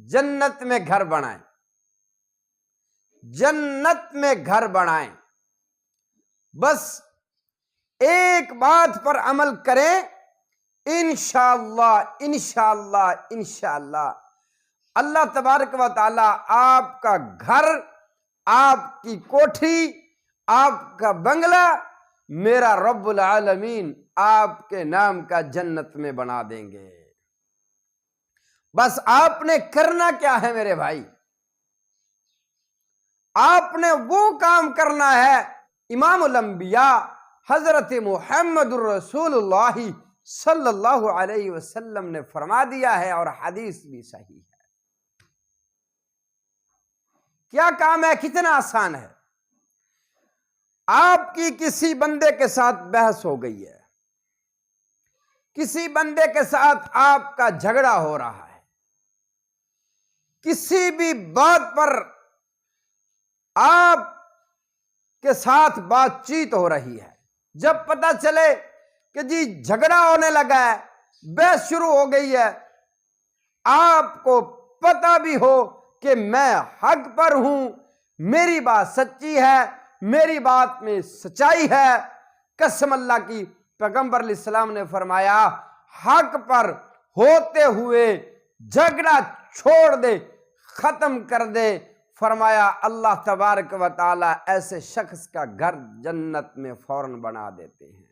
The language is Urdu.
جنت میں گھر بنائیں، جنت میں گھر بنائیں۔ بس ایک بات پر عمل کریں، انشاءاللہ انشاءاللہ انشاءاللہ اللہ تبارک و تعالی آپ کا گھر، آپ کی کوٹھی، آپ کا بنگلہ میرا رب العالمین آپ کے نام کا جنت میں بنا دیں گے۔ بس آپ نے کرنا کیا ہے میرے بھائی؟ آپ نے وہ کام کرنا ہے امام الانبیاء حضرت محمد الرسول اللہ صلی اللہ علیہ وسلم نے فرما دیا ہے، اور حدیث بھی صحیح ہے۔ کیا کام ہے؟ کتنا آسان ہے۔ آپ کی کسی بندے کے ساتھ بحث ہو گئی ہے، کسی بندے کے ساتھ آپ کا جھگڑا ہو رہا ہے، کسی بھی بات پر آپ کے ساتھ بات چیت ہو رہی ہے، جب پتہ چلے کہ جی جھگڑا ہونے لگا ہے، بحث شروع ہو گئی ہے، آپ کو پتہ بھی ہو کہ میں حق پر ہوں، میری بات سچی ہے، میری بات میں سچائی ہے، قسم اللہ کی پیغمبر علیہ السلام نے فرمایا حق پر ہوتے ہوئے جھگڑا چھوڑ دے، ختم کر دے، فرمایا اللہ تبارک و تعالی ایسے شخص کا گھر جنت میں فوراً بنا دیتے ہیں۔